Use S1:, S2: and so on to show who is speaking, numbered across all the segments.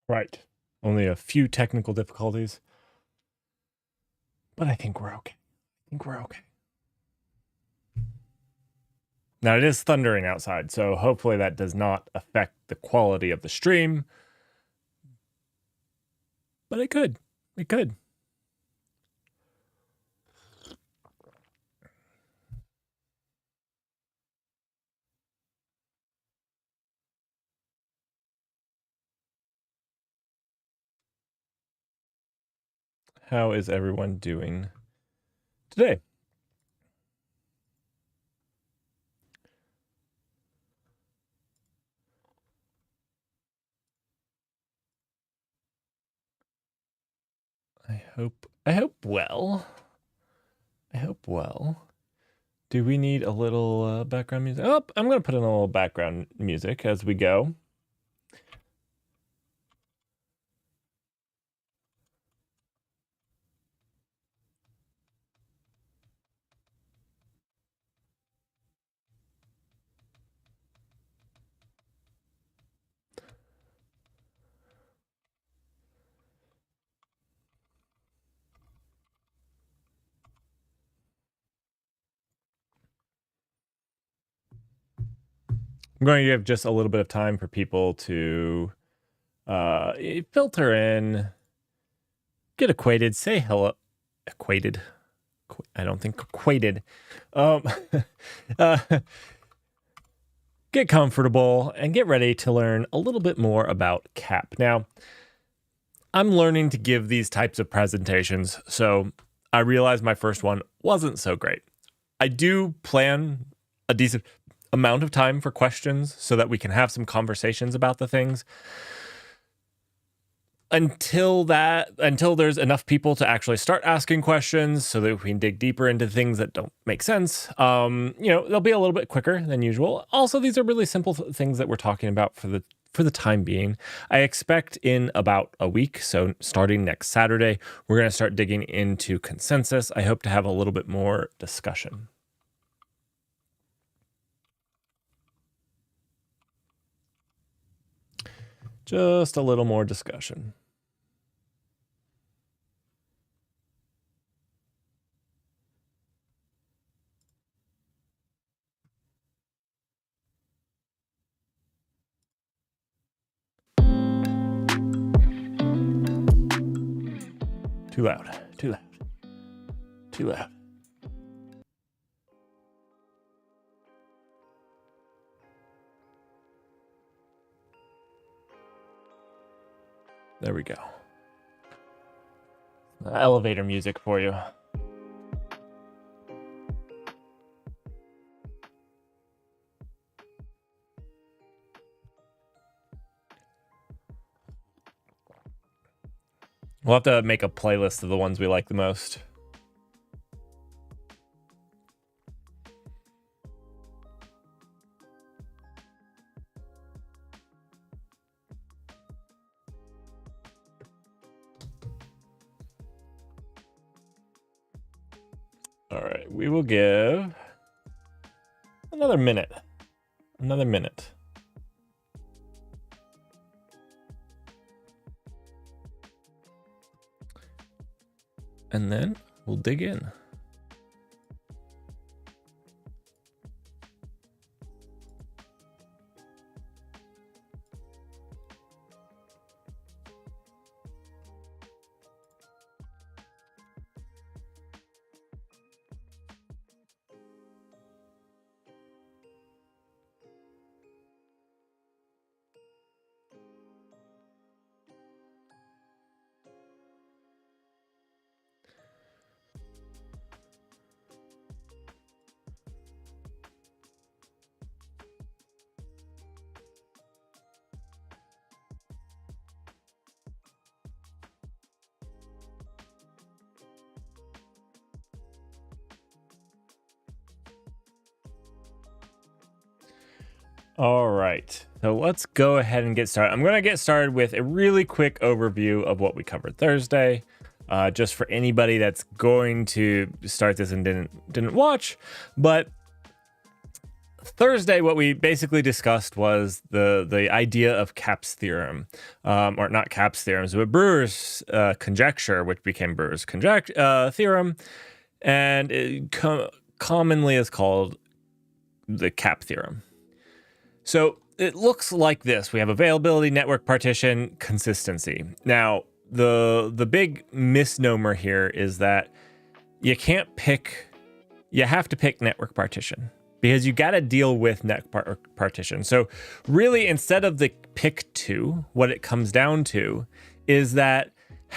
S1: Right. Only a few technical difficulties. But I think we're okay. Now it is thundering outside, so hopefully that does not affect the quality of the stream. But it could. It could. How is everyone doing today? I hope well. I hope well. Do we need a little background music? Oh, I'm going to put in a little background music as we go. I'm going to give just a little bit of time for people to filter in, get acquainted, say hello. Acquainted. I don't think acquainted. Get comfortable and get ready to learn a little bit more about CAP. Now, I'm learning to give these types of presentations, so I realized my first one wasn't so great. I do plan a decent amount of time for questions so that we can have some conversations about the things. Until there's enough people to actually start asking questions so that we can dig deeper into things that don't make sense, they'll be a little bit quicker than usual. Also, these are really simple things that we're talking about for the time being. I expect in about a week, so starting next Saturday, we're going to start digging into consensus. I hope to have a little bit more discussion. Just a little more discussion. Too loud. There we go. Elevator music for you. We'll have to make a playlist of the ones we like the most. All right, we will give another minute. And then we'll dig in. All right, so let's go ahead and get started. I'm going to get started with a really quick overview of what we covered Thursday, just for anybody that's going to start this and didn't watch. But Thursday, what we basically discussed was the idea of CAP's theorem, or not CAP's theorems, but Brewer's conjecture, which became Brewer's theorem, and it commonly is called the CAP theorem. So it looks like this. We have availability, network partition, consistency. Now, the big misnomer here is that you can't pick, you have to pick network partition, because you got to deal with network partition. So really, instead of the pick two, what it comes down to is that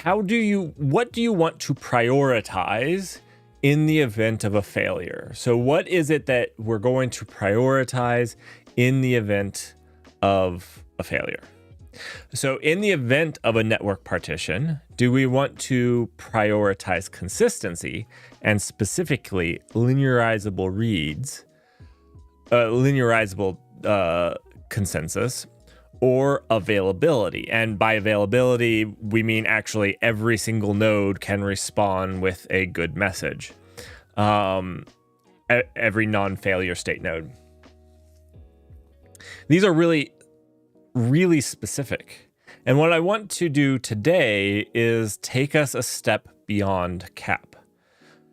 S1: what do you want to prioritize in the event of a failure? So what is it that we're going to prioritize in the event of a failure? So in the event of a network partition, do we want to prioritize consistency and specifically linearizable reads, linearizable consensus, or availability? And by availability, we mean actually every single node can respond with a good message. Every non-failure state node. These are really specific. And what I want to do today is take us a step beyond CAP.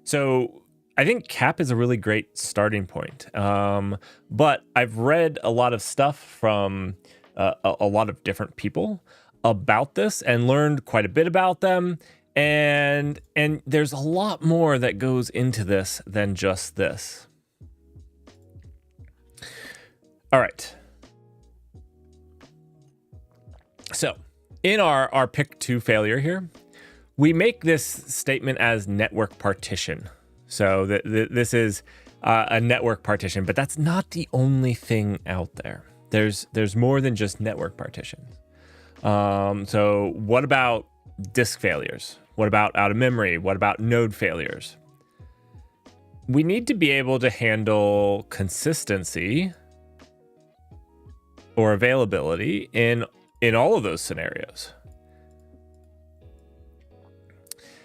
S1: So I think CAP is a really great starting point. But I've read a lot of stuff from a lot of different people about this and learned quite a bit about them. And there's a lot more that goes into this than just this. All right. So in our pick two failure here, we make this statement as network partition. So this is a network partition, but that's not the only thing out there. There's more than just network partitions. So what about disk failures? What about out of memory? What about node failures? We need to be able to handle consistency or availability in all of those scenarios.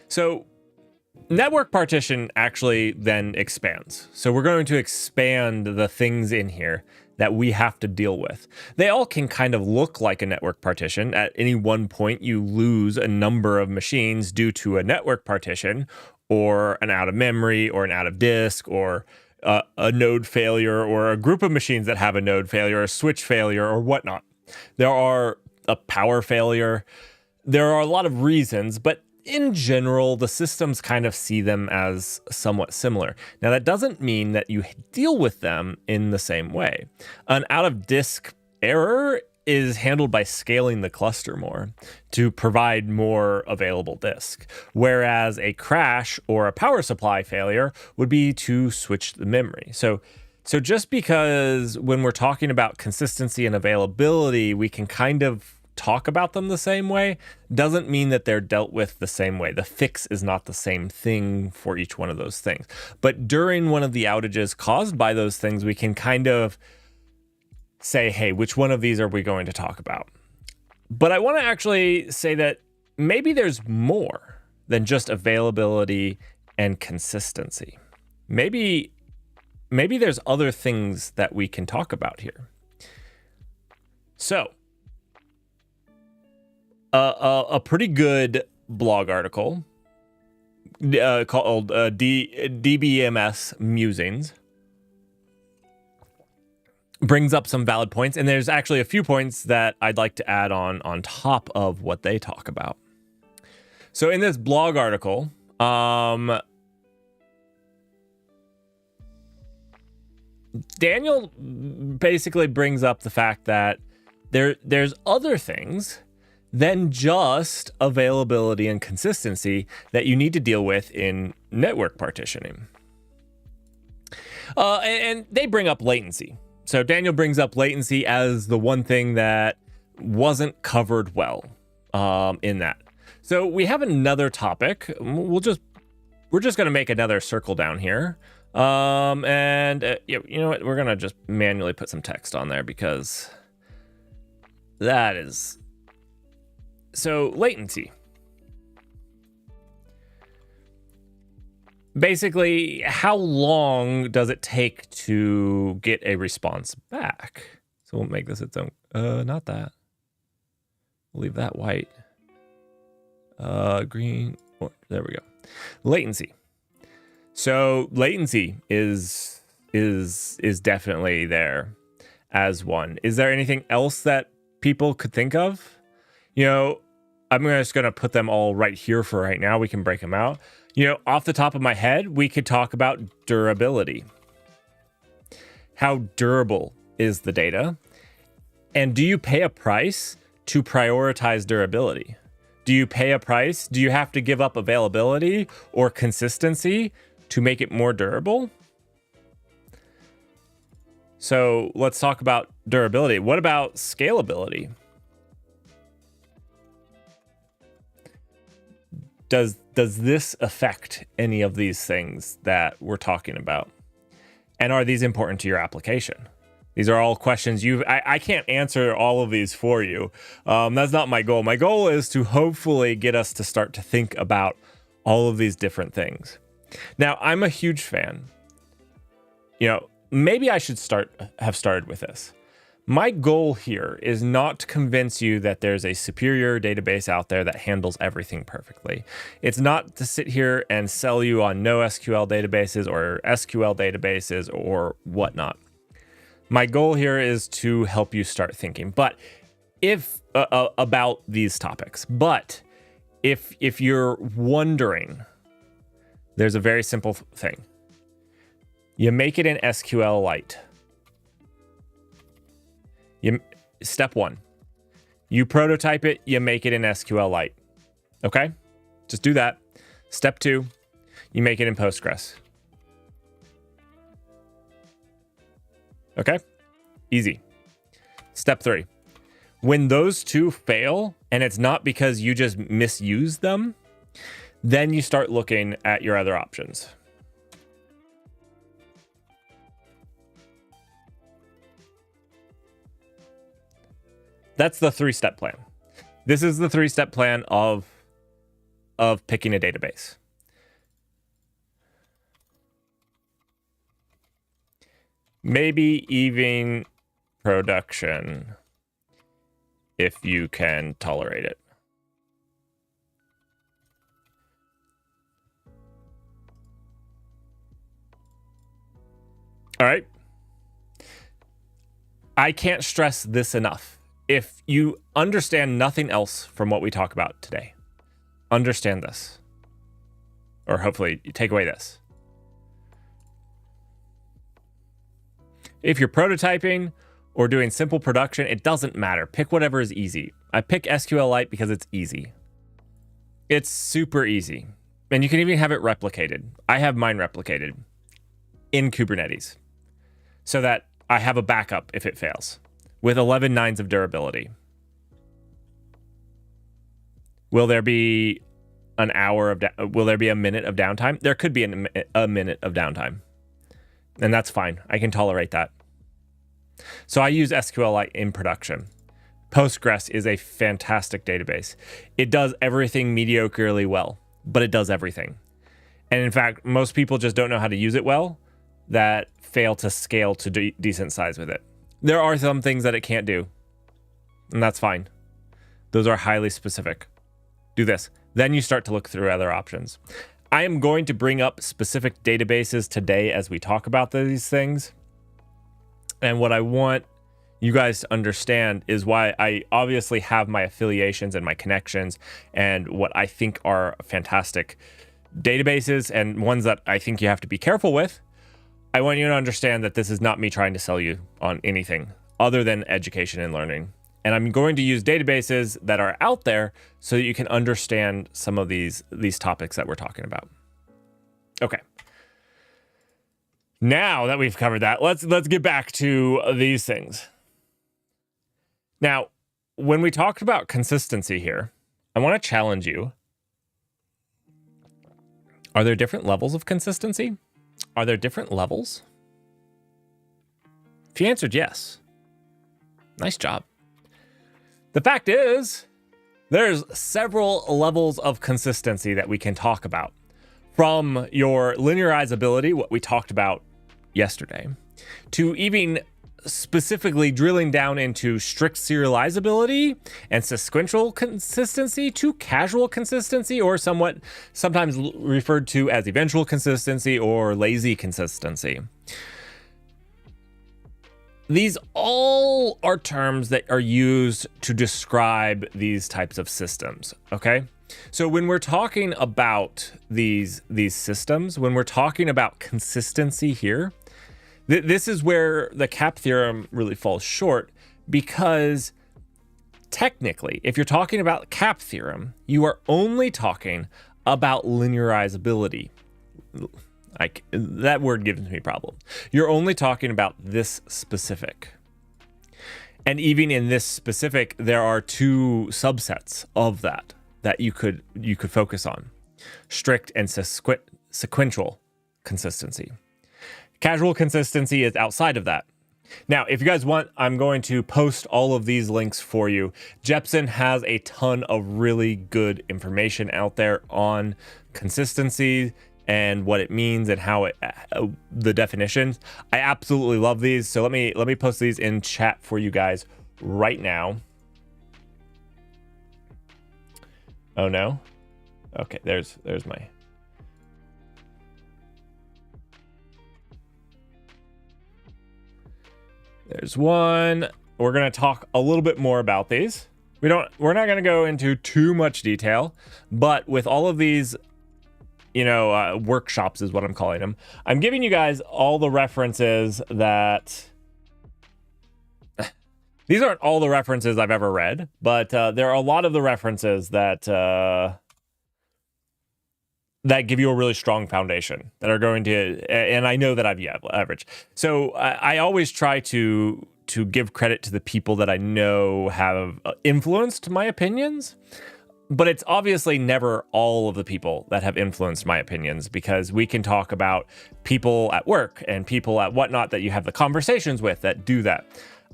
S1: So network partition actually then expands. So we're going to expand the things in here that we have to deal with. They all can kind of look like a network partition. At any one point, you lose a number of machines due to a network partition, or an out of memory, or an out of disk, or a node failure, or a group of machines that have a node failure, a switch failure, or whatnot. There are a power failure. There are a lot of reasons, but in general, the systems kind of see them as somewhat similar. Now, that doesn't mean that you deal with them in the same way. An out-of-disk error is handled by scaling the cluster more to provide more available disk, whereas a crash or a power supply failure would be to switch the memory. So just because when we're talking about consistency and availability, we can kind of talk about them the same way, doesn't mean that they're dealt with the same way. The fix is not the same thing for each one of those things. But during one of the outages caused by those things, we can kind of say, hey, which one of these are we going to talk about? But I want to actually say that maybe there's more than just availability and consistency. Maybe there's other things that we can talk about here. So, a pretty good blog article called DBMS Musings brings up some valid points, and there's actually a few points that I'd like to add on top of what they talk about. So in this blog article, Daniel basically brings up the fact that there's other things than just availability and consistency that you need to deal with in network partitioning. And they bring up latency. So Daniel brings up latency as the one thing that wasn't covered well in that. So we have another topic. We're just going to make another circle down here. You know what? We're going to just manually put some text on there because that is... So latency. basically, how long does it take to get a response back? So we'll make this its own, not that. We'll leave that white. Green, there we go. Latency. So latency is definitely there as one. Is there anything else that people could think of? You know, I'm just going to put them all right here for right now. We can break them out. You know, off the top of my head, we could talk about durability. How durable is the data? And do you pay a price to prioritize durability? Do you pay a price? Do you have to give up availability or consistency to make it more durable? So let's talk about durability. What about scalability? Does this affect any of these things that we're talking about? And are these important to your application? These are all questions I can't answer all of these for you. That's not my goal. My goal is to hopefully get us to start to think about all of these different things. Now, I'm a huge fan. You know, maybe I should have started with this. My goal here is not to convince you that there's a superior database out there that handles everything perfectly. It's not to sit here and sell you on NoSQL databases or SQL databases or whatnot. My goal here is to help you start thinking, but if about these topics. But if you're wondering, there's a very simple thing. You make it in SQLite. Step one, you prototype it, you make it in SQLite. Okay? Just do that. Step two, you make it in Postgres. Okay? Easy. Step three, when those two fail, and it's not because you just misused them, then you start looking at your other options. That's the 3-step plan. This is the 3-step plan of picking a database. Maybe even production, if you can tolerate it. All right. I can't stress this enough. If you understand nothing else from what we talk about today, understand this. Or hopefully you take away this. If you're prototyping or doing simple production, it doesn't matter. Pick whatever is easy. I pick SQLite because it's easy. It's super easy. And you can even have it replicated. I have mine replicated in Kubernetes so that I have a backup if it fails, with 11 nines of durability. Will there be an hour of will there be a minute of downtime? There could be a minute of downtime, and that's fine. I can tolerate that. So I use SQLite in production. Postgres is a fantastic database. It does everything mediocrely well, but it does everything. And in fact, most people just don't know how to use it well that fail to scale to decent size with it. There are some things that it can't do, and that's fine. Those are highly specific. Do this. Then you start to look through other options. I am going to bring up specific databases today as we talk about these things. And what I want you guys to understand is why I obviously have my affiliations and my connections and what I think are fantastic databases and ones that I think you have to be careful with. I want you to understand that this is not me trying to sell you on anything other than education and learning. And I'm going to use databases that are out there so that you can understand some of these topics that we're talking about. Okay. Now that we've covered that, let's get back to these things. Now, when we talked about consistency here, I want to challenge you. Are there different levels of consistency? Are there different levels? If you answered yes, nice job. The fact is, there's several levels of consistency that we can talk about. from your linearizability, what we talked about yesterday, to even specifically drilling down into strict serializability and sequential consistency to casual consistency, or sometimes referred to as eventual consistency or lazy consistency. These all are terms that are used to describe these types of systems, okay? So when we're talking about these systems, when we're talking about consistency here, this is where the CAP theorem really falls short, because technically, if you're talking about CAP theorem, you are only talking about linearizability. That word gives me problems. You're only talking about this specific. And even in this specific, there are two subsets of that you could focus on: strict and sequential consistency. Casual consistency is outside of that. Now, if you guys want, I'm going to post all of these links for you. Jepsen has a ton of really good information out there on consistency and what it means and how the definitions. I absolutely love these. So let me post these in chat for you guys right now. Oh no. Okay, there's my. There's one. We're going to talk a little bit more about these. We're not going to go into too much detail, but with all of these, workshops is what I'm calling them, I'm giving you guys all the references that these aren't all the references I've ever read, but there are a lot of the references that give you a really strong foundation that are going to, and I know that I've averaged. So I always try to give credit to the people that I know have influenced my opinions, but it's obviously never all of the people that have influenced my opinions, because we can talk about people at work and people at whatnot that you have the conversations with that do that.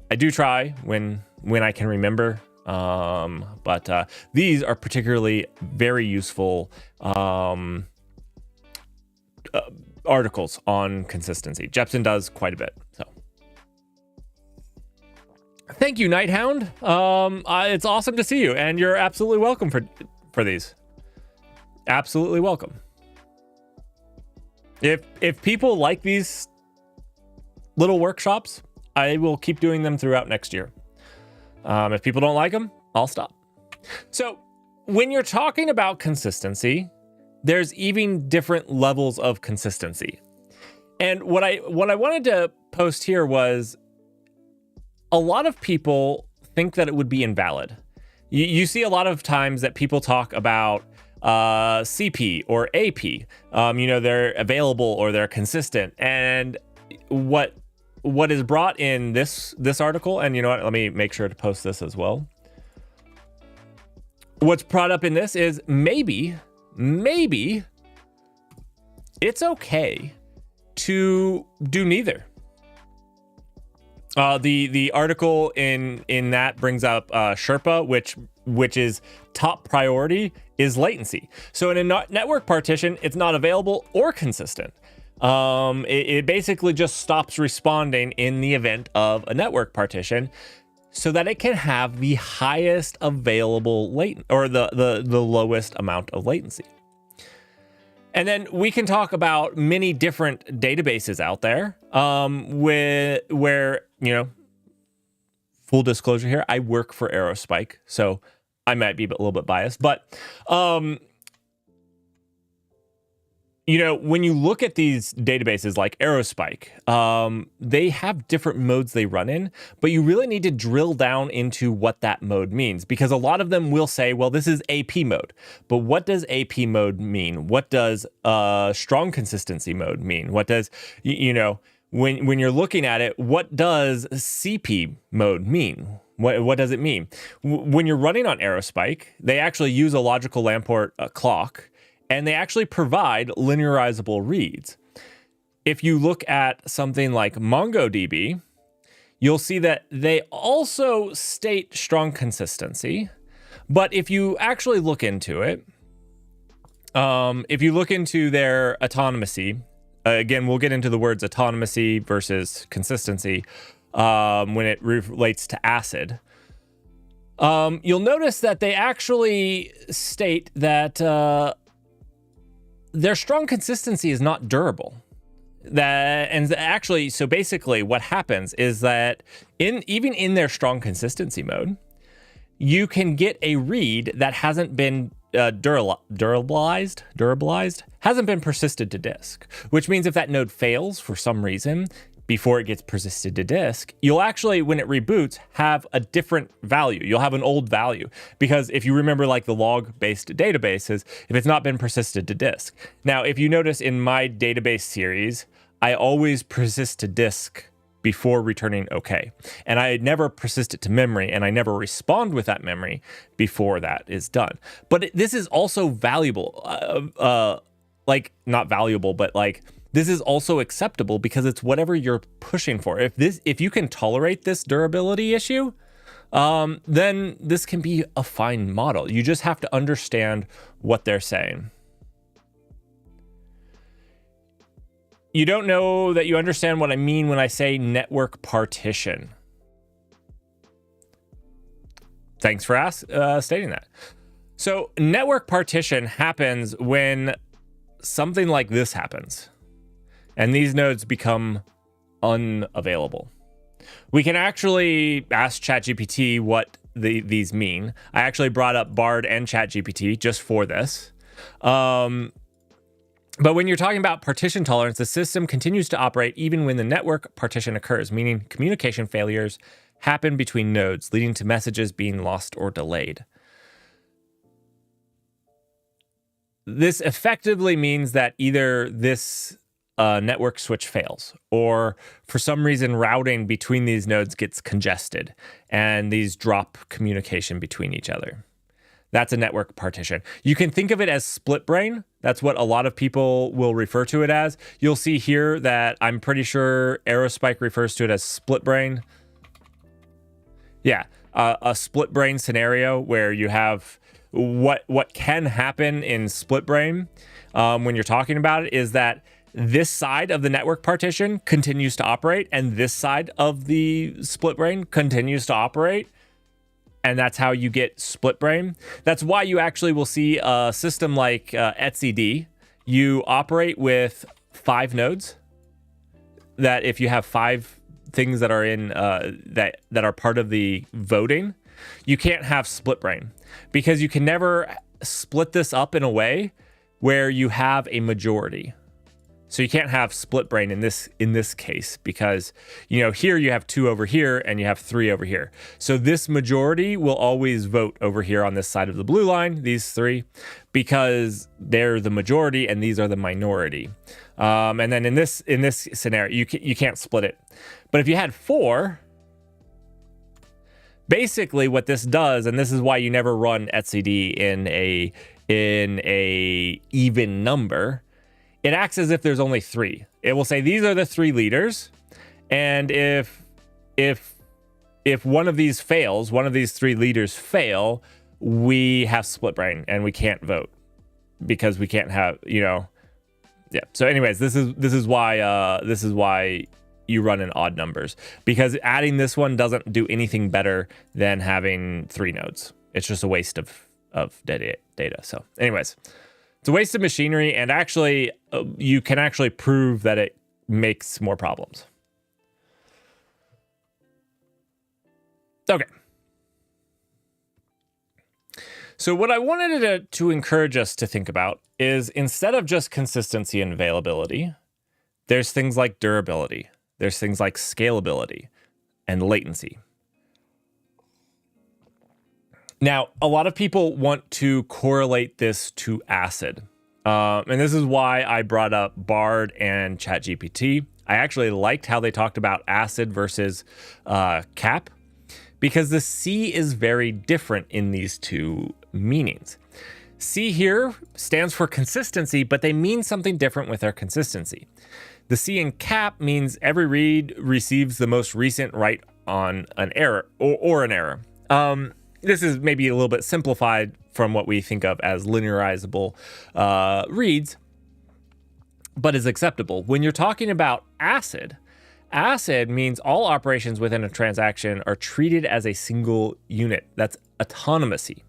S1: I do try when I can remember. But these are particularly very useful articles on consistency. Jepsen does quite a bit. So thank you, Nighthound. It's awesome to see you, and you're absolutely welcome for these. Absolutely welcome. If people like these little workshops, I will keep doing them throughout next year. If people don't like them, I'll stop. So when you're talking about consistency, there's even different levels of consistency. And what I wanted to post here was, a lot of people think that it would be invalid. You see a lot of times that people talk about CP or AP. They're available or they're consistent. And what is brought in this article, and you know what, let me make sure to post this as well. What's brought up in this is maybe it's okay to do neither. The article in that brings up Sherpa, which is top priority is latency. So in a network partition, it's not available or consistent. It basically just stops responding in the event of a network partition, so that it can have the highest available or the lowest amount of latency. And then we can talk about many different databases out there, where full disclosure here, I work for Aerospike, so I might be a little bit biased, but when you look at these databases like Aerospike, they have different modes they run in, but you really need to drill down into what that mode means, because a lot of them will say, well, this is AP mode. But what does AP mode mean? What does strong consistency mode mean? What does, when you're looking at it, what does CP mode mean? What does it mean? When you're running on Aerospike, they actually use a logical Lamport clock, and they actually provide linearizable reads. If you look at something like MongoDB, you'll see that they also state strong consistency. But if you actually look into it, If you look into their autonomacy, again, we'll get into the words autonomacy versus consistency when it relates to acid. You'll notice that they actually state that their strong consistency is not durable. So basically what happens is that even in their strong consistency mode, you can get a read that hasn't been durabilized, hasn't been persisted to disk, which means if that node fails for some reason before it gets persisted to disk, you'll actually, when it reboots, have a different value. You'll have an old value, because if you remember, like the log-based databases, if it's not been persisted to disk. Now, if you notice in my database series, I always persist to disk before returning OK. And I never persist it to memory, and I never respond with that memory before that is done. But this is also valuable, not valuable, but this is also acceptable because it's whatever you're pushing for. If you can tolerate this durability issue, then this can be a fine model. You just have to understand what they're saying. You don't know that you understand what I mean when I say network partition. Thanks for stating that. So network partition happens when something like this happens, and these nodes become unavailable. We can actually ask ChatGPT what these mean. I actually brought up Bard and ChatGPT just for this. But when you're talking about partition tolerance, the system continues to operate even when the network partition occurs, meaning communication failures happen between nodes, leading to messages being lost or delayed. This effectively means that either this network switch fails, or for some reason routing between these nodes gets congested and these drop communication between each other. That's a network partition. You can think of it as split brain. That's what a lot of people will refer to it as. You'll see here that I'm pretty sure Aerospike refers to it as split brain. Yeah, a split brain scenario where you have what can happen in split brain when you're talking about it is that this side of the network partition continues to operate and this side of the split brain continues to operate. And that's how you get split brain. That's why you actually will see a system like etcd. You operate with 5 nodes. That if you have 5 things that are in that are part of the voting, you can't have split brain, because you can never split this up in a way where you have a majority. So you can't have split brain in this case, because here you have 2 over here and you have 3 over here. So this majority will always vote over here on this side of the blue line, these 3, because they're the majority and these are the minority. And then in this scenario, you can't split it. But if you had 4, basically what this does, and this is why you never run etcd in a even number. It acts as if there's only 3. It will say these are the 3 leaders, and if one of these fails, one of these 3 leaders fail, we have split brain and we can't vote because we can't have yeah. So, anyways, this is why you run in odd numbers, because adding this one doesn't do anything better than having 3 nodes. It's just a waste of data. So, anyways. It's a waste of machinery, and actually, you can actually prove that it makes more problems. Okay. So what I wanted to encourage us to think about is, instead of just consistency and availability, there's things like durability. There's things like scalability and latency. Now, a lot of people want to correlate this to ACID. And this is why I brought up Bard and ChatGPT. I actually liked how they talked about ACID versus CAP, because the C is very different in these two meanings. C here stands for consistency, but they mean something different with their consistency. The C in CAP means every read receives the most recent write on an error or an error. This is maybe a little bit simplified from what we think of as linearizable reads, but is acceptable. When you're talking about ACID, ACID means all operations within a transaction are treated as a single unit. That's autonomousy.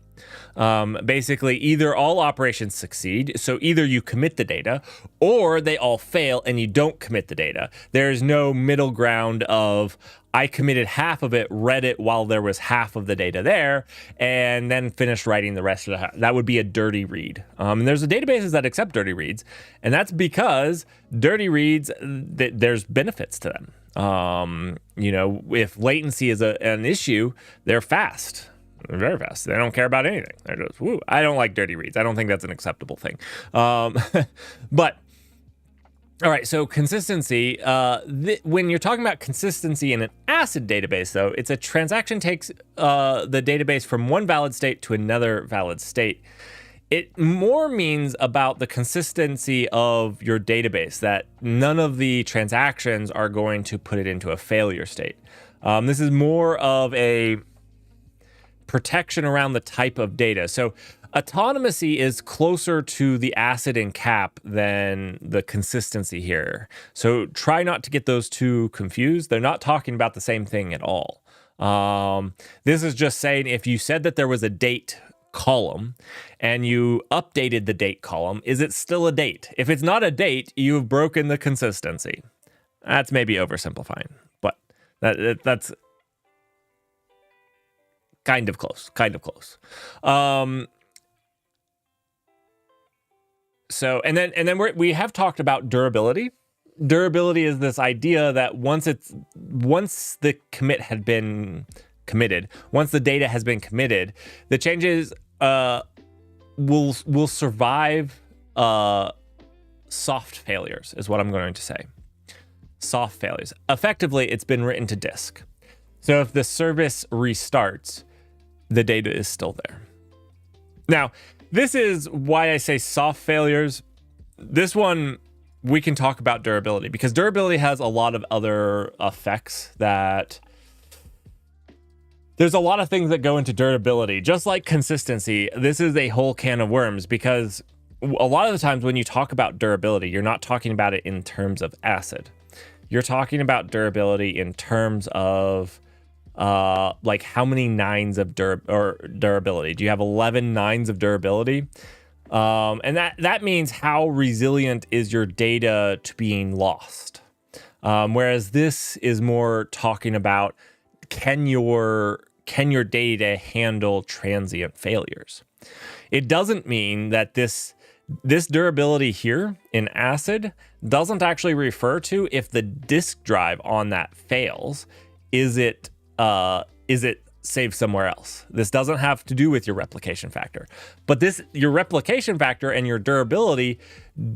S1: Basically, either all operations succeed, so either you commit the data, or they all fail and you don't commit the data. There's no middle ground of, I committed half of it, read it while there was half of the data there, and then finished writing the rest of the half. That would be a dirty read. And there's databases that accept dirty reads, and that's because dirty reads, there's benefits to them. If latency is an issue, they're fast. They're very fast. They don't care about anything. They're just, woo. I don't like dirty reads. I don't think that's an acceptable thing. But all right, so consistency. When you're talking about consistency in an ACID database, though, it's a transaction takes the database from one valid state to another valid state. It more means about the consistency of your database, that none of the transactions are going to put it into a failure state. This is more of a protection around the type of data. So autonomousy is closer to the ACID and CAP than the consistency here. So try not to get those two confused. They're not talking about the same thing at all. This is just saying if you said that there was a date column and you updated the date column, is it still a date? If it's not a date, you've broken the consistency. That's maybe oversimplifying, but that's kind of close. So, and then we have talked about durability. Durability is this idea that once the commit had been committed, once the data has been committed, the changes will survive soft failures, is what I'm going to say. Soft failures. Effectively, it's been written to disk. So if the service restarts, the data is still there. Now, this is why I say soft failures. This one, we can talk about durability, because durability has a lot of other effects that... There's a lot of things that go into durability. Just like consistency, this is a whole can of worms, because a lot of the times when you talk about durability, you're not talking about it in terms of ACID. You're talking about durability in terms of like how many nines of durability. Do you have 11 nines of durability? And that means how resilient is your data to being lost. Whereas this is more talking about, can your data handle transient failures? It doesn't mean that this durability here in ACID doesn't actually refer to if the disk drive on that fails, is it saved somewhere else? This doesn't have to do with your replication factor, but your replication factor and your durability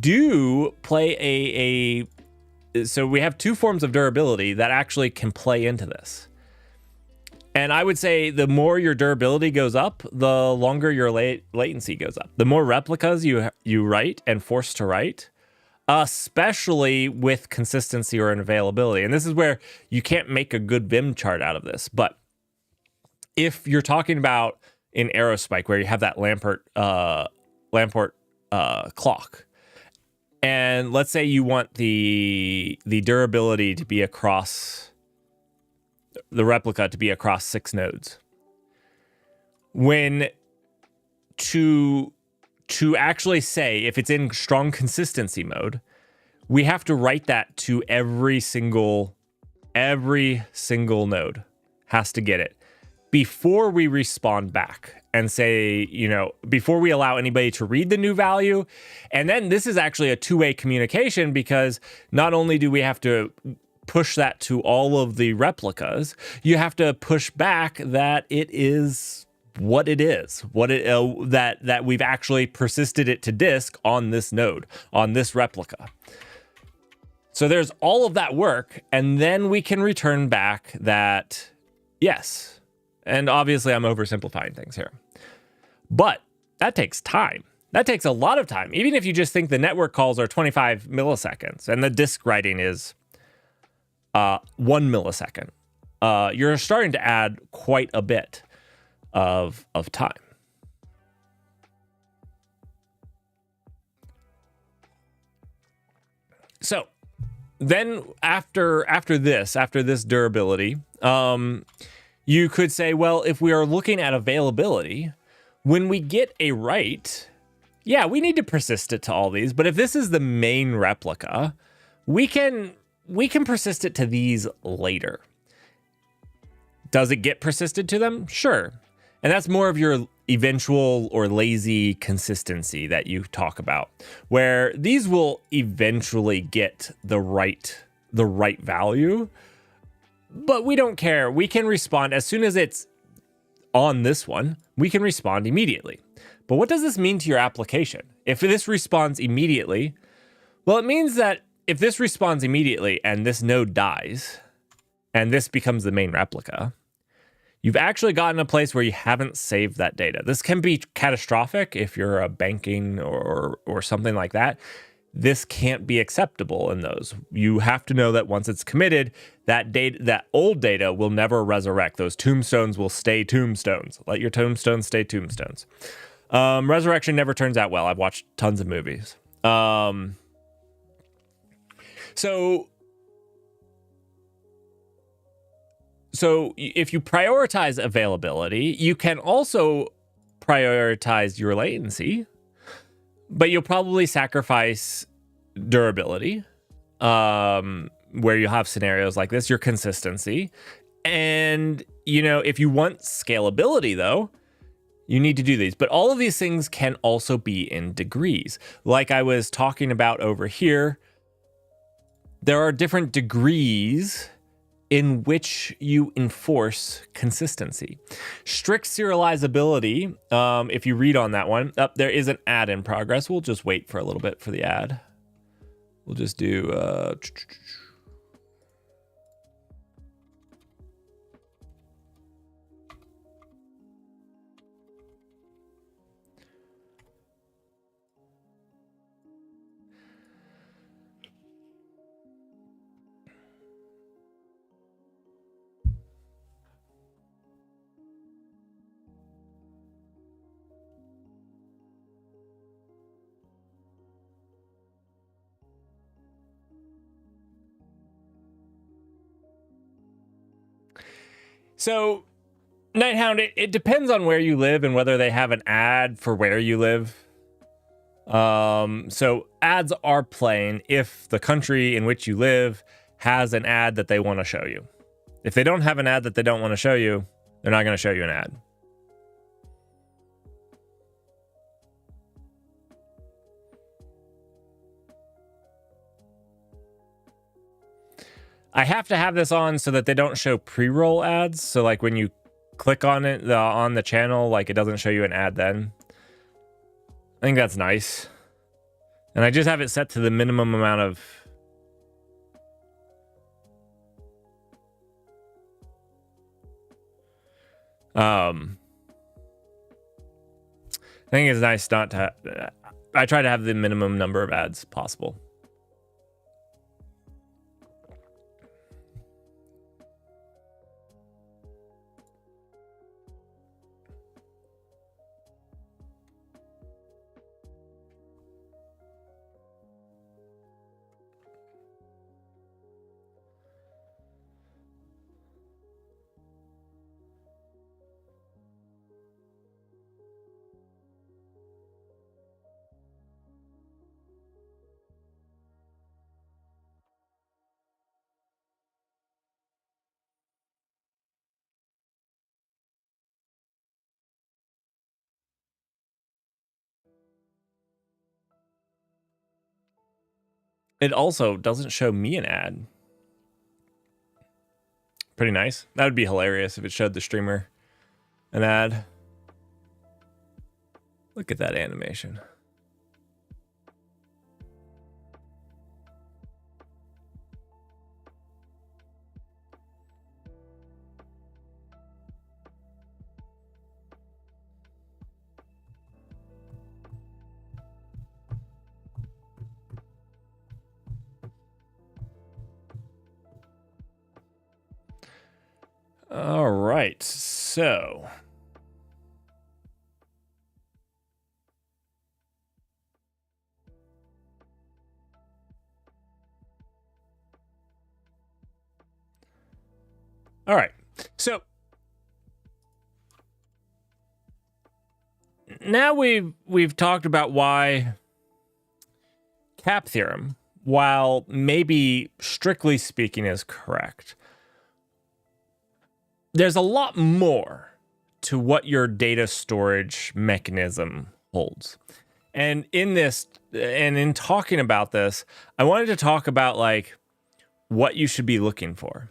S1: do play so we have two forms of durability that actually can play into this. And I would say the more your durability goes up, the longer your latency goes up. The more replicas you write and force to write, especially with consistency or availability. And this is where you can't make a good Vim chart out of this. But if you're talking about in Aerospike, where you have that Lamport clock, and let's say you want the durability to be across, the replica to be across 6 nodes. When to actually say if it's in strong consistency mode, we have to write that to every single node has to get it before we respond back and say, before we allow anybody to read the new value. And then this is actually a two-way communication, because not only do we have to push that to all of the replicas, you have to push back that it is what it is, that we've actually persisted it to disk on this node, on this replica. So there's all of that work, and then we can return back that yes. And obviously I'm oversimplifying things here, but that takes time. That takes a lot of time. Even if you just think the network calls are 25 milliseconds and the disk writing is 1 millisecond, you're starting to add quite a bit of time. So then after this durability, you could say, well, if we are looking at availability, when we get a write, yeah, we need to persist it to all these. But if this is the main replica, we can persist it to these later. Does it get persisted to them? Sure. And that's more of your eventual or lazy consistency that you talk about, where these will eventually get the right value, but we don't care. We can respond as soon as it's on this one, we can respond immediately. But what does this mean to your application? If this responds immediately, well, it means that if this responds immediately and this node dies and this becomes the main replica, you've actually gotten a place where you haven't saved that data. This can be catastrophic if you're a banking or something like that. This can't be acceptable in those. You have to know that once it's committed, that data, that old data will never resurrect. Those tombstones will stay tombstones. Let your tombstones stay tombstones. Resurrection never turns out well. I've watched tons of movies. So if you prioritize availability, you can also prioritize your latency, but you'll probably sacrifice durability, where you have scenarios like this, your consistency. And, if you want scalability, though, you need to do these. But all of these things can also be in degrees. Like I was talking about over here, there are different degrees in which you enforce consistency. Strict serializability, if you read on that one, there is an ad in progress. We'll just wait for a little bit for the ad. We'll just do... So, Nighthound, it depends on where you live and whether they have an ad for where you live. So ads are playing if the country in which you live has an ad that they want to show you. If they don't have an ad that they don't want to show you, they're not going to show you an ad. I have to have this on so that they don't show pre-roll ads. So like when you click on it on the channel, like it doesn't show you an ad then. I think that's nice. And I just have it set to the minimum amount of... I think it's nice not to... I try to have the minimum number of ads possible. It also doesn't show me an ad. Pretty nice. That would be hilarious if it showed the streamer an ad. Look at that animation. All right, so All right. So now we've talked about why CAP theorem, while maybe strictly speaking is correct, there's a lot more to what your data storage mechanism holds. And in talking about this, I wanted to talk about like what you should be looking for.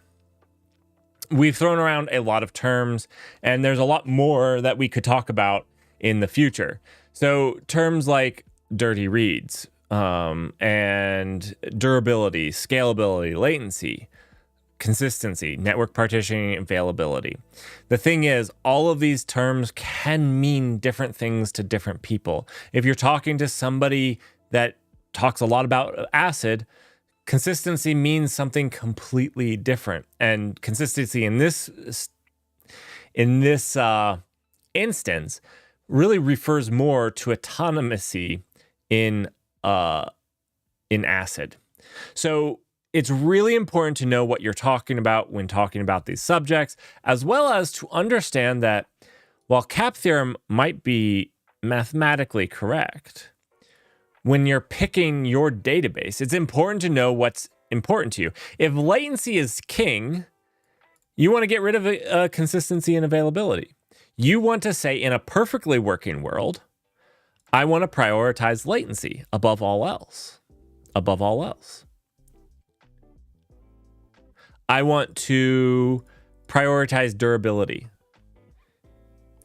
S1: We've thrown around a lot of terms, and there's a lot more that we could talk about in the future. So terms like dirty reads, and durability, scalability, latency, consistency, network partitioning, availability. The thing is, all of these terms can mean different things to different people. If you're talking to somebody that talks a lot about ACID, consistency means something completely different. And consistency in this instance really refers more to autonomy in ACID. So it's really important to know what you're talking about when talking about these subjects, as well as to understand that while CAP theorem might be mathematically correct, when you're picking your database, it's important to know what's important to you. If latency is king, you want to get rid of consistency and availability. You want to say, in a perfectly working world, I want to prioritize latency above all else. Above all else. I want to prioritize durability.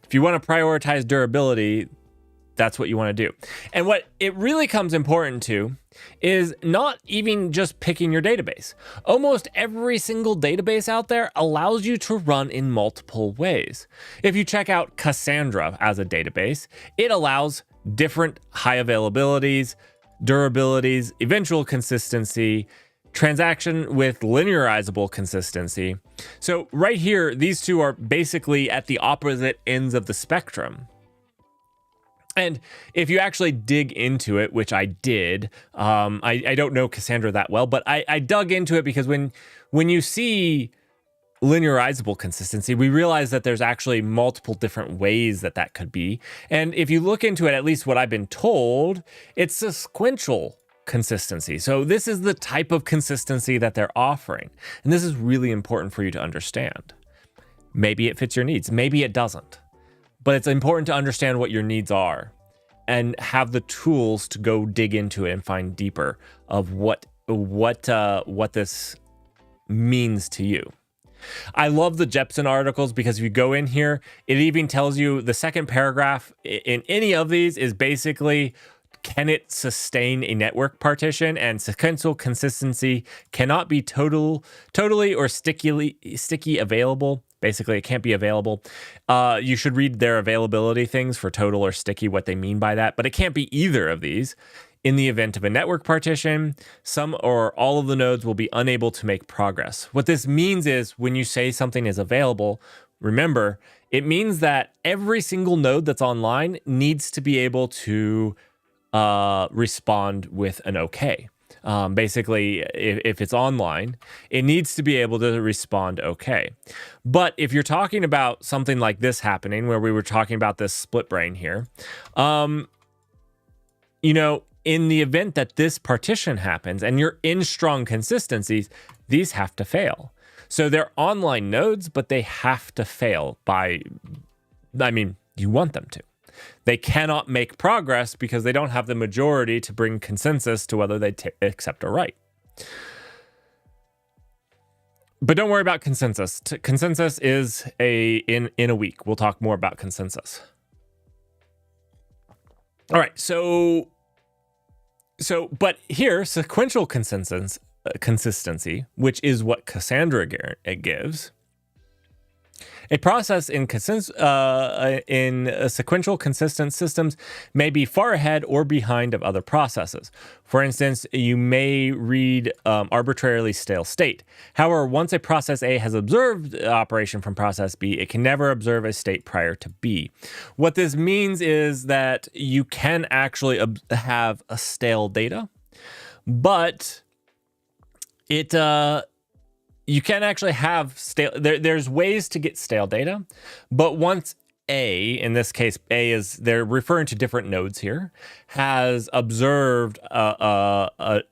S1: If you want to prioritize durability, that's what you want to do. And what it really comes important to is not even just picking your database. Almost every single database out there allows you to run in multiple ways. If you check out Cassandra as a database, it allows different high availabilities, durabilities, eventual consistency, transaction with linearizable consistency. So right here, these two are basically at the opposite ends of the spectrum. And if you actually dig into it, which I did, I don't know Cassandra that well, but I dug into it because when you see linearizable consistency, we realize that there's actually multiple different ways that could be. And if you look into it, at least what I've been told, it's a sequential consistency. So this is the type of consistency that they're offering. And this is really important for you to understand. Maybe it fits your needs, maybe it doesn't. But it's important to understand what your needs are and have the tools to go dig into it and find deeper of what this means to you. I love the Jepson articles because if you go in here, it even tells you the second paragraph in any of these is basically, can it sustain a network partition? And sequential consistency cannot be totally or sticky available. Basically, it can't be available. You should read their availability things for total or sticky, what they mean by that. But it can't be either of these. In the event of a network partition, some or all of the nodes will be unable to make progress. What this means is when you say something is available, remember, it means that every single node that's online needs to be able to respond with an okay. Basically, if it's online, it needs to be able to respond okay. But if you're talking about something like this happening, where we were talking about this split brain here, in the event that this partition happens and you're in strong consistencies, these have to fail. So they're online nodes, but they have to fail you want them to. They cannot make progress because they don't have the majority to bring consensus to whether they accept or write. But don't worry about consensus. Consensus is in a week. We'll talk more about consensus. All right, but here, sequential consistency, which is what Cassandra gives. A process in sequential consistent systems may be far ahead or behind of other processes. For instance, you may read arbitrarily stale state. However, once a process A has observed operation from process B, it can never observe a state prior to B. What this means is that you can actually have a stale data, but you can actually have stale. There's ways to get stale data, but once A, in this case, A is they're referring to different nodes here, has observed a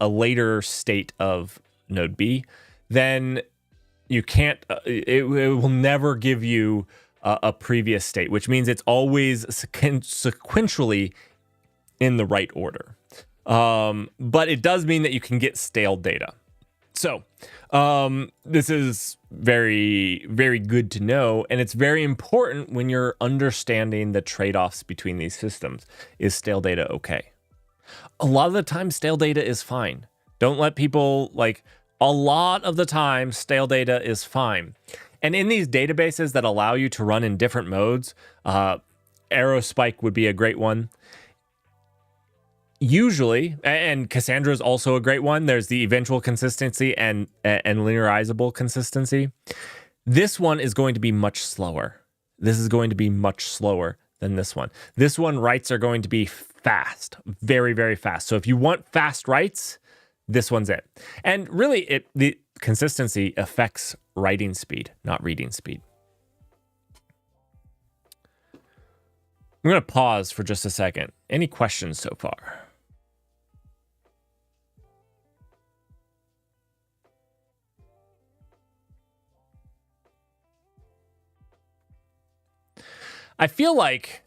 S1: later state of node B, then you can't. It will never give you a previous state, which means it's always sequentially in the right order. But it does mean that you can get stale data. So this is very, very good to know. And it's very important when you're understanding the trade-offs between these systems. Is stale data okay? A lot of the time, stale data is fine. Don't let people a lot of the time, stale data is fine. And in these databases that allow you to run in different modes, Aerospike would be a great one. Usually, and Cassandra is also a great one. There's the eventual consistency and linearizable consistency. This one is going to be much slower. This is going to be much slower than this one. This one, writes are going to be fast, very, very fast. So if you want fast writes, this one's it. And really, the consistency affects writing speed, not reading speed. I'm going to pause for just a second. Any questions so far? I feel like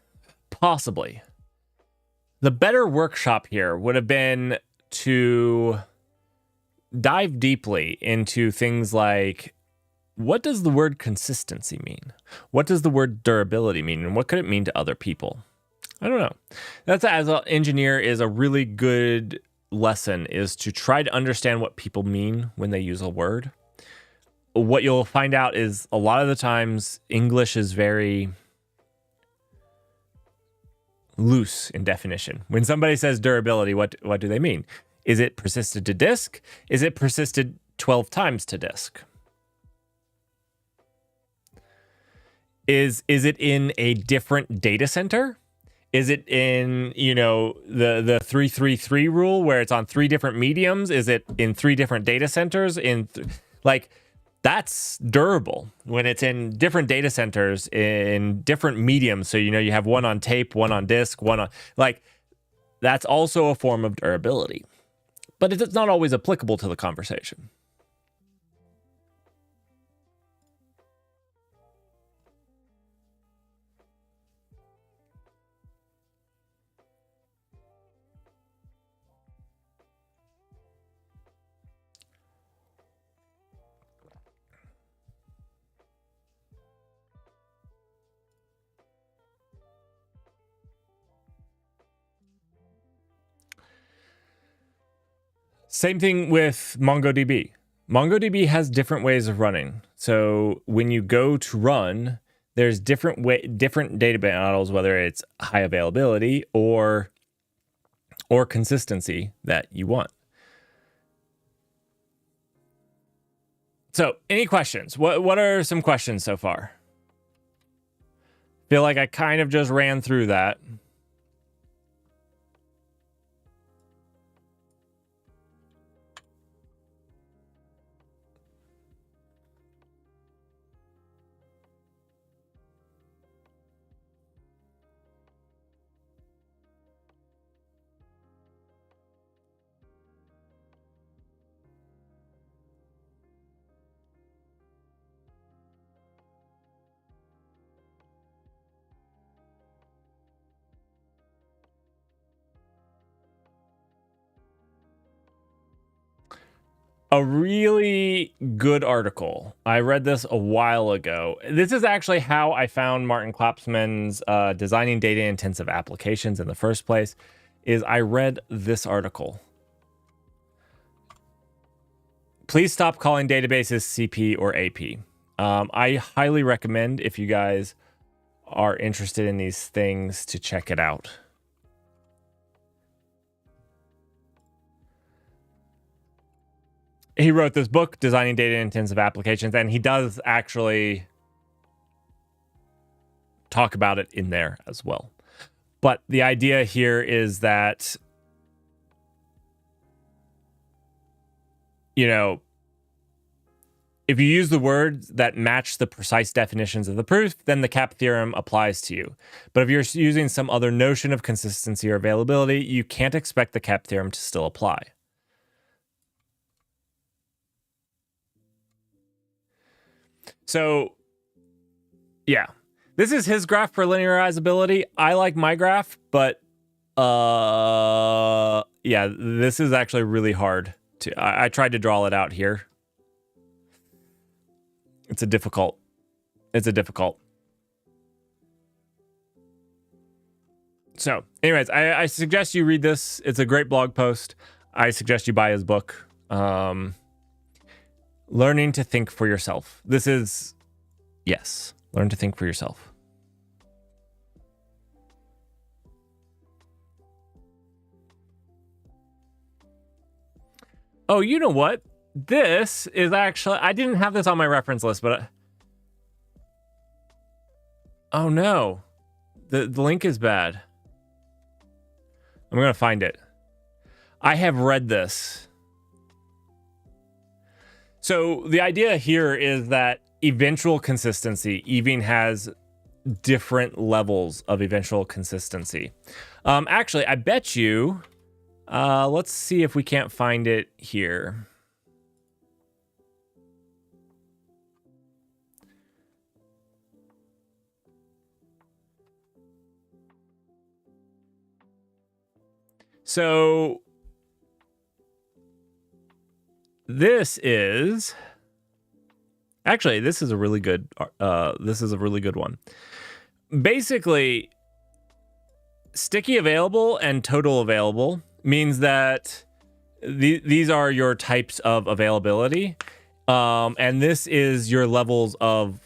S1: possibly the better workshop here would have been to dive deeply into things like, what does the word consistency mean? What does the word durability mean? And what could it mean to other people? I don't know. That's, as an engineer, is a really good lesson, is to try to understand what people mean when they use a word. What you'll find out is a lot of the times English is very loose in definition. When somebody says durability, what do they mean? Is it persisted to disk? Is it persisted 12 times to disk? Is it in a different data center? Is it in, the 333 rule where it's on 3 different mediums? Is it in 3 different data centers? That's durable when it's in different data centers in different mediums. So, you have one on tape, one on disk, one on, that's also a form of durability. But it's not always applicable to the conversation. Same thing with MongoDB. MongoDB has different ways of running. So when you go to run, there's different data models, whether it's high availability or consistency that you want. So, any questions? What are some questions so far? Feel like I kind of just ran through that. A really good article. I read this a while ago. This is actually how I found Martin Klapsman's Designing Data-Intensive Applications in the first place, is I read this article. Please stop calling databases CP or AP. I highly recommend, if you guys are interested in these things, to check it out. He wrote this book, Designing Data-Intensive Applications, and he does actually talk about it in there as well. But the idea here is that, If you use the words that match the precise definitions of the proof, then the CAP theorem applies to you. But if you're using some other notion of consistency or availability, you can't expect the CAP theorem to still apply. So, yeah, this is his graph for linearizability. I like my graph, but yeah, this is actually really hard to. I tried to draw it out here. It's a difficult. So, anyways, I suggest you read this. It's a great blog post. I suggest you buy his book. Learning to think for yourself. This is, yes, learn to think for yourself. Oh, you know what? This is actually, I didn't have this on my reference list, but oh no, the link is bad. I'm gonna find it. I have read this. So the idea here is that eventual consistency even has different levels of eventual consistency. Actually, I bet you, let's see if we can't find it here. So this is actually, this is a really good one. Basically, sticky available and total available means that these are your types of availability. And this is your levels of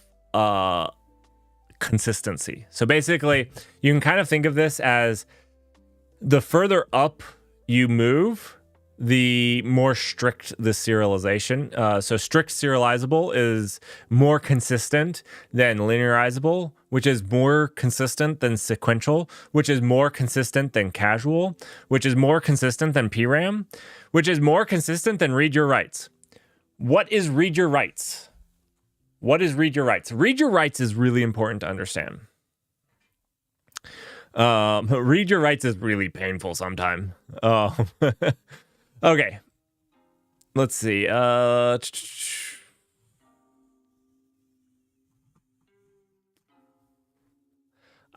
S1: consistency. So basically, you can kind of think of this as the further up you move, the more strict the serialization. So strict serializable is more consistent than linearizable, which is more consistent than sequential, which is more consistent than casual, which is more consistent than PRAM, which is more consistent than read your writes. What is read your writes? What is read your writes? Read your writes is really important to understand. Read your writes is really painful sometimes. Okay. Let's see. I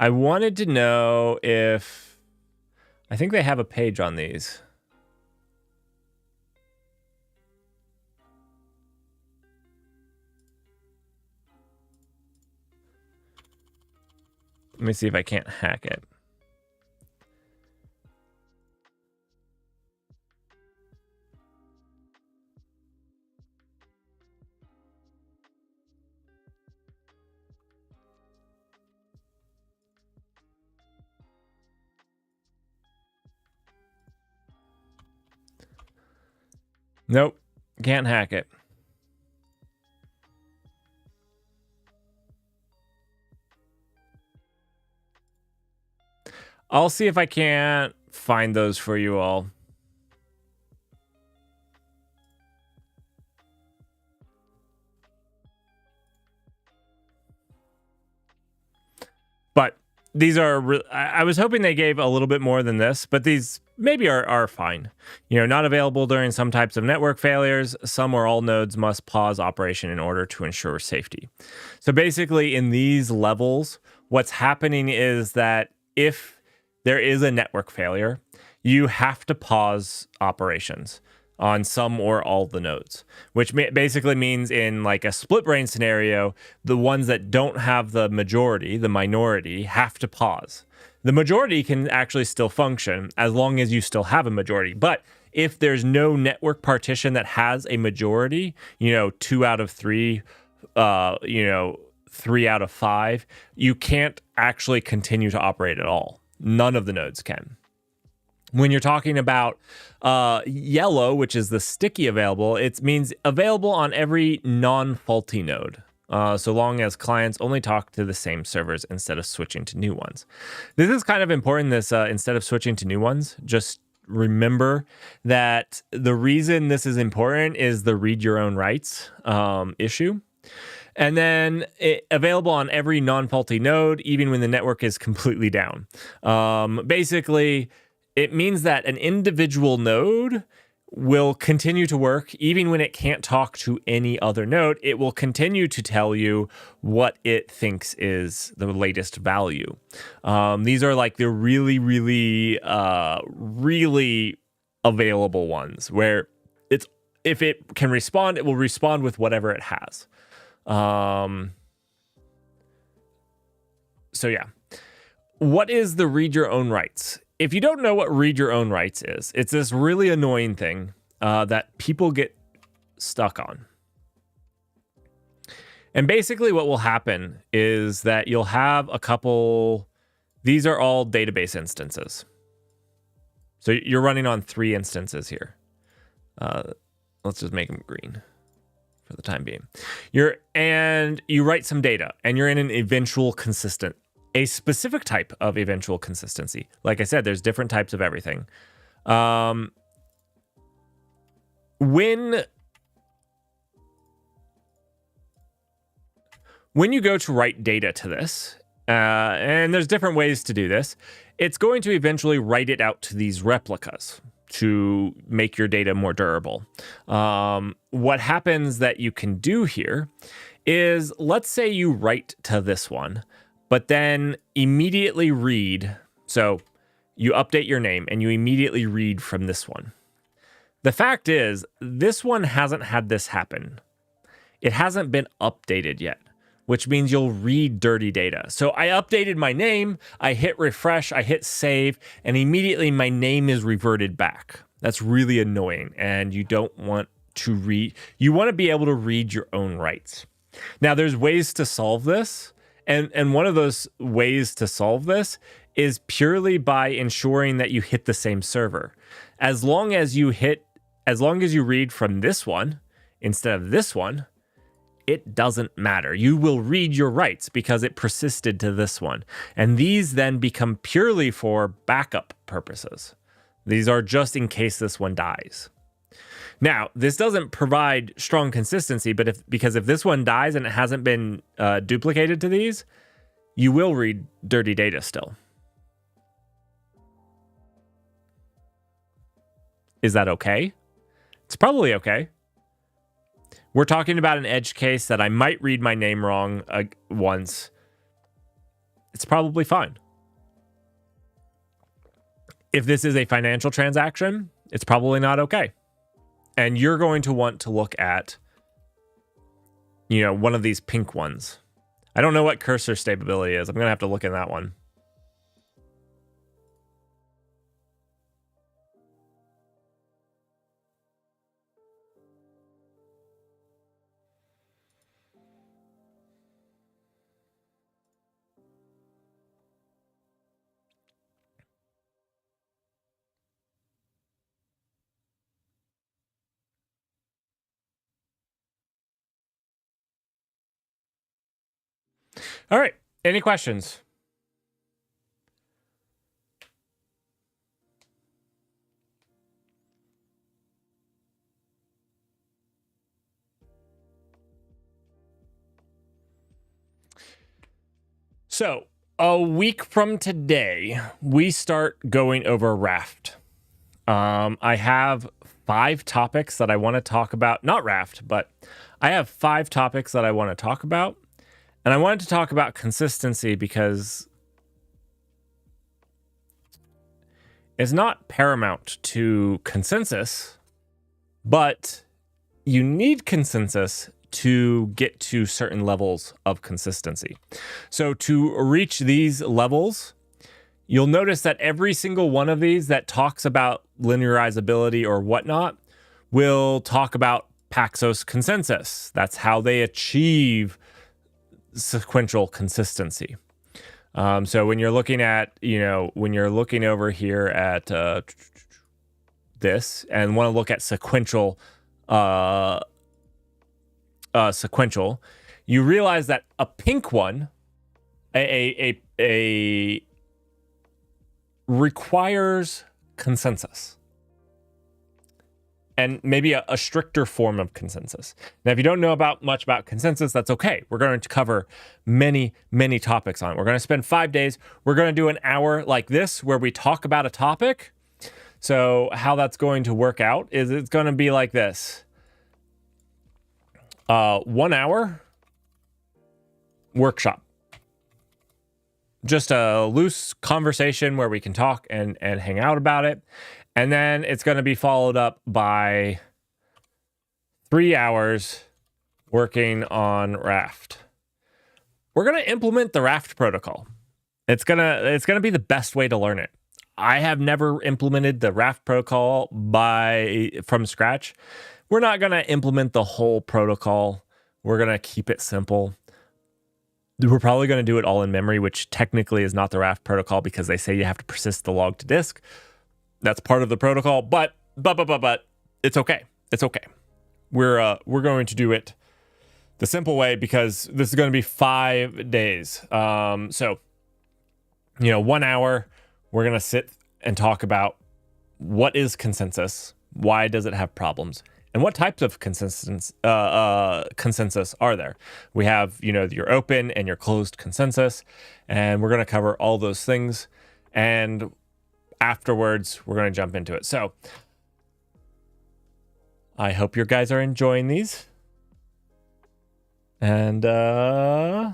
S1: wanted to know if I think they have a page on these. Let me see if I can't hack it. Nope, can't hack it. I'll see if I can't find those for you all. But these are, I was hoping they gave a little bit more than this, but these maybe are fine. You know, not available during some types of network failures. Some or all nodes must pause operation in order to ensure safety. So basically in these levels, what's happening is that if there is a network failure, you have to pause operations on some or all the nodes, which basically means in like a split brain scenario, the ones that don't have the majority, the minority, have to pause. The majority can actually still function as long as you still have a majority. But if there's no network partition that has a majority, 2 out of 3, 3 out of 5, you can't actually continue to operate at all. None of the nodes can. When you're talking about yellow, which is the sticky available, it means available on every non-faulty node, so long as clients only talk to the same servers instead of switching to new ones. This is kind of important, this instead of switching to new ones, just remember that the reason this is important is the read your own rights issue. And then available on every non-faulty node, even when the network is completely down. Basically, it means that an individual node will continue to work even when it can't talk to any other node. It will continue to tell you what it thinks is the latest value. These are like the really, really, really available ones where if it can respond, it will respond with whatever it has. So yeah, what is the read your own rights? If you don't know what read your own rights is, it's this really annoying thing that people get stuck on. And basically what will happen is that you'll have a couple, these are all database instances. So you're running on 3 instances here. Let's just make them green for the time being. You write some data and you're in an eventual consistent, a specific type of eventual consistency. Like I said, there's different types of everything. When you go to write data to this, and there's different ways to do this, it's going to eventually write it out to these replicas to make your data more durable. What happens that you can do here is, let's say you write to this one, but then immediately read. So you update your name and you immediately read from this one. The fact is, this one hasn't had this happen. It hasn't been updated yet, which means you'll read dirty data. So I updated my name, I hit refresh, I hit save, and immediately my name is reverted back. That's really annoying, and you don't want to read. You want to be able to read your own rights. Now, there's ways to solve this, and one of those ways to solve this is purely by ensuring that you hit the same server. As long as you read from this one instead of this one, it doesn't matter. You will read your rights because it persisted to this one. And these then become purely for backup purposes. These are just in case this one dies. Now, this doesn't provide strong consistency, but because if this one dies and it hasn't been duplicated to these, you will read dirty data still. Is that okay? It's probably okay. We're talking about an edge case that I might read my name wrong once. It's probably fine. If this is a financial transaction, it's probably not okay. And you're going to want to look at, one of these pink ones. I don't know what cursor stability is. I'm going to have to look in that one. All right. Any questions? So, a week from today, we start going over Raft. I have 5 topics that I want to talk about. Not Raft, but I have 5 topics that I want to talk about. And I wanted to talk about consistency because it's not paramount to consensus, but you need consensus to get to certain levels of consistency. So to reach these levels, you'll notice that every single one of these that talks about linearizability or whatnot will talk about Paxos consensus. That's how they achieve sequential consistency. So when you're looking at, when you're looking over here at this and want to look at sequential, you realize that a pink one, a requires consensus. And maybe a stricter form of consensus. Now, if you don't know much about consensus, that's okay. We're going to cover many, many topics on it. We're going to spend 5 days. We're going to do an hour like this where we talk about a topic. So how that's going to work out is it's going to be like this. 1 hour workshop. Just a loose conversation where we can talk and hang out about it. And then it's going to be followed up by 3 hours working on Raft. We're going to implement the Raft protocol. It's going to be the best way to learn it. I have never implemented the Raft protocol from scratch. We're not going to implement the whole protocol. We're going to keep it simple. We're probably going to do it all in memory, which technically is not the Raft protocol because they say you have to persist the log to disk. That's part of the protocol, but it's okay. It's okay. We're going to do it the simple way because this is going to be 5 days. So 1 hour, we're going to sit and talk about what is consensus, why does it have problems, and what types of consensus are there. We have your open and your closed consensus, and we're going to cover all those things. And afterwards, we're going to jump into it. So I hope you guys are enjoying these. And yeah,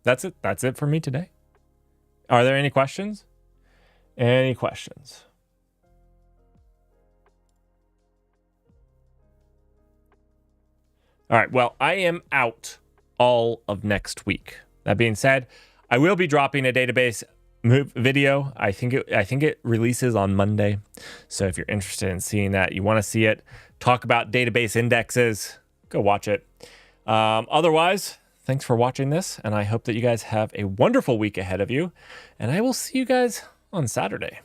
S1: that's it. That's it for me today. Are there any questions? Any questions? All right. Well, I am out all of next week. That being said, I will be dropping a database video. I think it releases on Monday. So if you're interested in seeing that, you want to see it, talk about database indexes, go watch it. Otherwise, thanks for watching this, and I hope that you guys have a wonderful week ahead of you, and I will see you guys on Saturday.